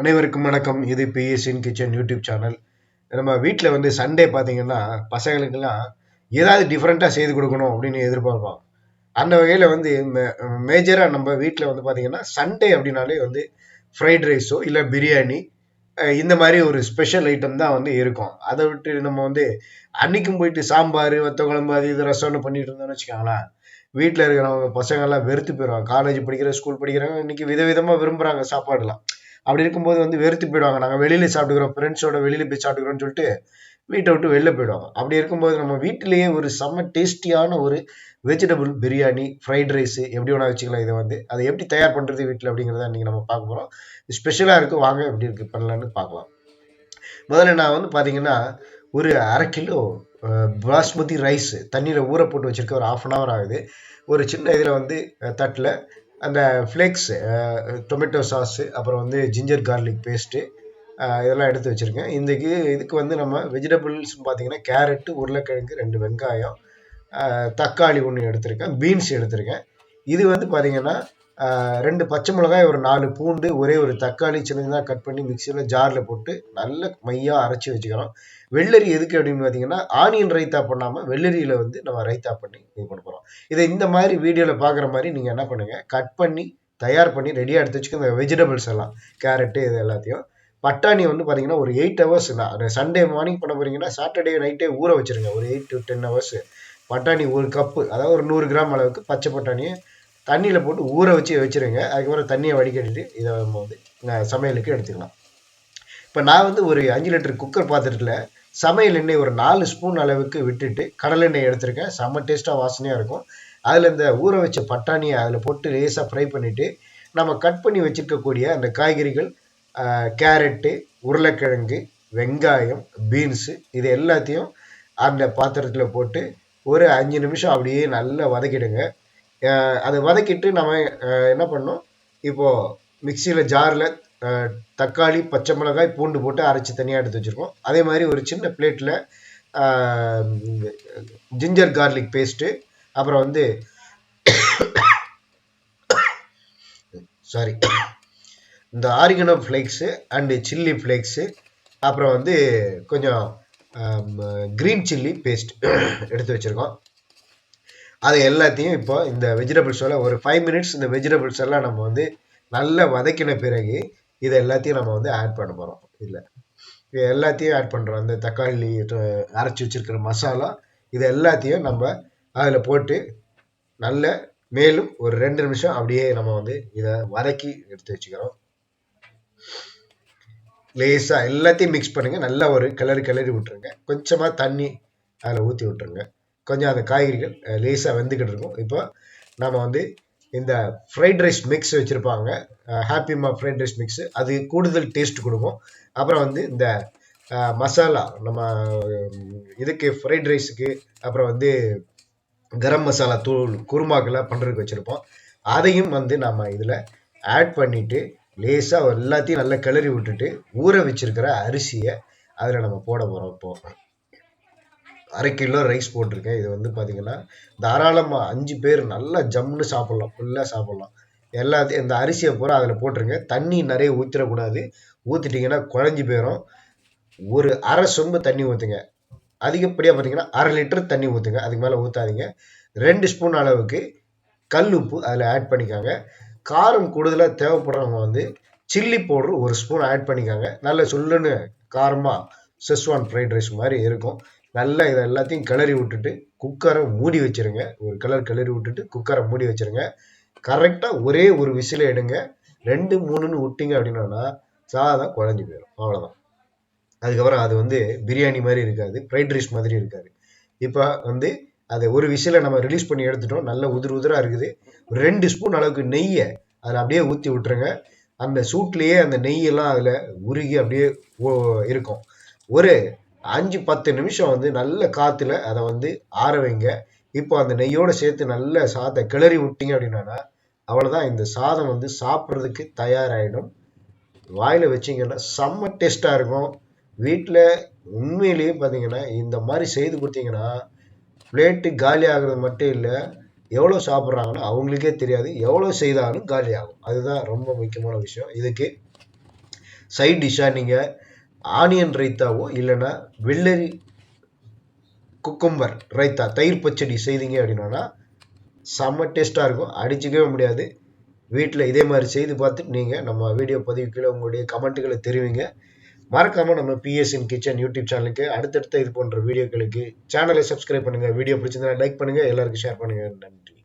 அனைவருக்கும் வணக்கம். இது பிஎஸ்இன் கிச்சன் யூடியூப் சேனல். நம்ம வீட்டில் வந்து சண்டே பார்த்தீங்கன்னா பசங்களுக்கெல்லாம் ஏதாவது டிஃப்ரெண்ட்டாக செய்து கொடுக்கணும் அப்படின்னு எதிர்பார்ப்போம். அந்த வகையில் வந்து மேஜராக நம்ம வீட்டில் வந்து பார்த்தீங்கன்னா சண்டே அப்படின்னாலே வந்து ஃப்ரைட் ரைஸோ இல்லை பிரியாணி இந்த மாதிரி ஒரு ஸ்பெஷல் ஐட்டம் தான் வந்து இருக்கும். அதை விட்டு நம்ம வந்து அன்னைக்கும் போயிட்டு சாம்பார் வத்த குழம்பு அது இது ரசம்னு பண்ணிட்டு இருந்தோம்னு வச்சுக்கோங்களேன், வீட்டில் இருக்கிறவங்க பசங்கள்லாம் வெறுத்து போயிடுவாங்க. காலேஜ் படிக்கிற ஸ்கூல் படிக்கிறவங்க இன்னைக்கு விதவிதமாக விரும்புகிறாங்க சாப்பாடுலாம். அப்படி இருக்கும்போது வந்து வெறுத்து போயிடுவாங்க. நாங்கள் வெளியில சாப்பிட்டுக்கிறோம், ஃப்ரெண்ட்ஸோட வெளியில போய் சாப்பிட்டுக்கிறோம்னு சொல்லிட்டு வீட்டை விட்டு வெளில போயிடுவாங்க. அப்படி இருக்கும்போது நம்ம வீட்டிலேயே ஒரு செம்ம டேஸ்டியான ஒரு வெஜிடபிள் பிரியாணி, ஃப்ரைட் ரைஸ் எப்படி வேணா வச்சுக்கலாம். இதை வந்து அதை எப்படி தயார் பண்ணுறது வீட்டில் அப்படிங்கிறத இன்னைக்கு நம்ம பார்க்க போகிறோம். ஸ்பெஷலாக இருக்குது, வாங்க எப்படி இருக்கு பண்ணலான்னு பார்க்கலாம். முதல்ல நான் வந்து பார்த்தீங்கன்னா ஒரு 1/2 கிலோ பாஸ்மதி ரைஸ் தண்ணியில் ஊற போட்டு வச்சிருக்க. ஒரு 1/2 hour ஆகுது. ஒரு சின்ன இதில் வந்து தட்டில் அந்த ஃப்ளேக்ஸ், டொமேட்டோ சாஸு, அப்புறம் வந்து ஜிஞ்சர் கார்லிக் பேஸ்ட்டு, இதெல்லாம் எடுத்து வச்சுருக்கேன். இதுக்கு வந்து நம்ம வெஜிடபிள்ஸ் பார்த்தீங்கன்னா கேரட்டு, உருளைக்கிழங்கு, 2 வெங்காயம், தக்காளி 1 எடுத்திருக்கேன், பீன்ஸ் எடுத்திருக்கேன். இது வந்து பார்த்தீங்கன்னா 2 பச்சை மிளகாய், ஒரு 4 பூண்டு, ஒரே ஒரு தக்காளி சின்னதாக கட் பண்ணி மிக்சியில் ஜாரில் போட்டு நல்ல மையாக அரைச்சி வச்சுக்கிறோம். வெள்ளரி எதுக்கு அப்படின்னு பார்த்தீங்கன்னா ஆனியன் ரைத்தா பண்ணாமல் வெள்ளரியில் வந்து நம்ம ரைத்தா பண்ணி இது பண்ண போகிறோம். இதை இந்த மாதிரி வீடியோவில் பார்க்குற மாதிரி நீங்கள் என்ன பண்ணுங்கள், கட் பண்ணி தயார் பண்ணி ரெடியாக எடுத்து வச்சுக்க. இந்த வெஜிடபிள்ஸ் எல்லாம் கேரட்டு இது எல்லாத்தையும். பட்டாணி வந்து பார்த்தீங்கன்னா ஒரு 8 hours, சண்டே மார்னிங் பண்ண போகிறீங்கன்னா சாட்டர்டே நைட்டே ஊற வச்சுருங்க. ஒரு 8 to 10 hours. பட்டாணி 1 கப்பு, அதாவது ஒரு 100 கிராம் அளவுக்கு பச்சை பட்டாணியை தண்ணியில் போட்டு ஊற வச்சு வச்சுருங்க. அதுக்கப்புறம் தண்ணியை வடிகட்டிட்டு இதை நம்ம வந்து சமையலுக்கு எடுத்துக்கலாம். இப்போ நான் வந்து ஒரு 5 லிட்டர் குக்கர் பாத்திரத்தில் சமையல் எண்ணெய் ஒரு 4 ஸ்பூன் அளவுக்கு விட்டுட்டு கடலெண்ணெய் எடுத்திருக்கேன். செம்ம டேஸ்ட்டாக வாசனையாக இருக்கும். அதில் இந்த ஊற வச்ச பட்டாணியை அதில் போட்டு லேசாக ஃப்ரை பண்ணிவிட்டு நம்ம கட் பண்ணி வச்சுருக்கக்கூடிய அந்த காய்கறிகள், கேரட்டு, உருளைக்கிழங்கு, வெங்காயம், பீன்ஸு, இது எல்லாத்தையும் அந்த பாத்திரத்தில் போட்டு ஒரு 5 நிமிஷம் அப்படியே நல்லா வதக்கிடுங்க. அதை வதக்கிட்டு நம்ம என்ன பண்ணோம், இப்போது மிக்சியில் ஜாரில் தக்காளி, பச்சை மிளகாய், பூண்டு போட்டு அரைச்சி தனியாக எடுத்து வச்சுருக்கோம். அதே மாதிரி ஒரு சின்ன பிளேட்டில் ஜிஞ்சர் கார்லிக் பேஸ்ட்டு, அப்புறம் வந்து சாரி இந்த oregano flakes and chilli flakes, அப்புறம் வந்து கொஞ்சம் க்ரீன் சில்லி பேஸ்ட் எடுத்து வச்சுருக்கோம். அதை எல்லாத்தையும் இப்போ இந்த வெஜிடபிள்ஸோட ஒரு 5 minutes இந்த வெஜிடபிள்ஸ் எல்லாம் நம்ம வந்து நல்லா வதக்கின பிறகு இதை எல்லாத்தையும் நம்ம வந்து ஆட் பண்ண போகிறோம். இதில் இது எல்லாத்தையும் ஆட் பண்ணுறோம். அந்த தக்காளி அரைச்சி வச்சிருக்கிற மசாலா இது எல்லாத்தையும் நம்ம அதில் போட்டு நல்ல மேலும் ஒரு 2 நிமிஷம் அப்படியே நம்ம வந்து இதை வதக்கி எடுத்து வச்சுக்கிறோம். லேசாக எல்லாத்தையும் மிக்ஸ் பண்ணுங்கள். நல்லா ஒரு கிளறி விட்டுருங்க. கொஞ்சமாக தண்ணி அதில் ஊற்றி விட்டுருங்க. கொஞ்சம் அந்த காய்கறிகள் லேசாக வெந்துக்கிட்டு இருக்கும். இப்போ நம்ம வந்து இந்த ஃப்ரைட் ரைஸ் மிக்ஸ் வச்சுருப்பாங்க, ஹாப்பிமா ஃப்ரைட் ரைஸ் மிக்ஸு, அது கூடுதல் டேஸ்ட் கொடுக்கும். அப்புறம் வந்து இந்த மசாலா நம்ம இதுக்கு ஃப்ரைட் ரைஸுக்கு, அப்புறம் வந்து கரம் மசாலா தூள் குருமாக்கெல்லாம் பண்ணுறதுக்கு வச்சுருப்போம். அதையும் வந்து நம்ம இதில் ஆட் பண்ணிவிட்டு லேசாக எல்லாத்தையும் நல்லா கிளறி விட்டுட்டு ஊற வச்சிருக்கிற அரிசியை அதில் நம்ம போட போகிறோம். இப்போது 1/2 கிலோ ரைஸ் போட்டிருக்கேன். இது வந்து பார்த்தீங்கன்னா தாராளமாக 5 பேர் நல்லா ஜம்முன்னு சாப்பிட்லாம், ஃபுல்லாக சாப்பிட்லாம். எல்லாத்தையும் இந்த அரிசியை பூரா அதில் போட்டுருங்க. தண்ணி நிறைய ஊற்றிடக்கூடாது. ஊற்றிட்டிங்கன்னா குழஞ்சி போயிடும். ஒரு 1/2 சொம்பு தண்ணி ஊற்றுங்க. அதிகப்படியாக பார்த்தீங்கன்னா 1/2 லிட்டர் தண்ணி ஊற்றுங்க. அதுக்கு மேலே ஊற்றாதீங்க. 2 ஸ்பூன் அளவுக்கு கல் உப்பு அதில் ஆட் பண்ணிக்காங்க. காரம் கூடுதலாக தேவைப்படுறவங்க வந்து சில்லி பவுடர் 1 ஸ்பூன் ஆட் பண்ணிக்காங்க. நல்ல சொல்லுன்னு காரமாக செஸ்வான் ஃப்ரைட் ரைஸ் மாதிரி இருக்கும். நல்லா இதை எல்லாத்தையும் கிளறி விட்டுட்டு குக்கரை மூடி வச்சுருங்க. ஒரு கிளறி விட்டுட்டு குக்கரை மூடி வச்சுருங்க. கரெக்டாக ஒரே ஒரு விசிலை எடுங்க. 2 3ன்னு விட்டிங்க அப்படின்னா சாதம் குழஞ்சி போயிடும். அவ்வளோதான். அதுக்கப்புறம் அது வந்து பிரியாணி மாதிரி இருக்காது, ஃப்ரைட் ரைஸ் மாதிரி இருக்காது. இப்போ வந்து அதை ஒரு விசிலை நம்ம ரிலீஸ் பண்ணி எடுத்துட்டோம். நல்ல உதிராக இருக்குது. 2 ஸ்பூன் அளவுக்கு நெய்யை அதில் அப்படியே ஊற்றி விட்டுருங்க. அந்த சூட்லேயே அந்த நெய்யெல்லாம் அதில் உருகி அப்படியே இருக்கும். ஒரு 5-10 நிமிஷம் வந்து நல்ல காற்றுல அதை வந்து ஆற வைங்க. இப்போ அந்த நெய்யோடு சேர்த்து நல்ல சாதத்தை கிளறி விட்டீங்க அப்படின்னா அவ்வளோதான். இந்த சாதம் வந்து சாப்பிட்றதுக்கு தயாராகிடும். வாயில் வச்சிங்கன்னா செம்ம டேஸ்ட்டாக இருக்கும். வீட்டில் உண்மையிலேயே பார்த்தீங்கன்னா இந்த மாதிரி செய்து கொடுத்தீங்கன்னா பிளேட்டு காலி ஆகுறது மட்டும் இல்லை, எவ்வளோ சாப்பிட்றாங்கன்னா அவங்களுக்கே தெரியாது, எவ்வளோ செய்தாலும் காலி ஆகும். அதுதான் ரொம்ப முக்கியமான விஷயம். இதுக்கு சைட் டிஷ்ஷாக நீங்கள் ஆனியன் ரைத்தாவோ இல்லைன்னா வெள்ளரி குக்கும்பர் ரைத்தா தயிர் பச்சடி செய்தீங்க அப்படின்னா செம்ம டேஸ்ட்டாக இருக்கும், அடிச்சுக்கவே முடியாது. வீட்டில் இதே மாதிரி செய்து பார்த்துட்டு நீங்கள் நம்ம வீடியோ பதிவு கீழே உங்களுடைய கமெண்ட்டுகளை தெரிவிங்க. மறக்காமல் நம்ம பிஎஸ்என் கிச்சன் யூடியூப் சேனலுக்கு அடுத்தடுத்த இது போன்ற வீடியோக்களுக்கு சேனலை சப்ஸ்கிரைப் பண்ணுங்கள். வீடியோ பிடிச்சிருந்தா லைக் பண்ணுங்கள், எல்லாருக்கும் ஷேர் பண்ணுங்கள். நன்றி.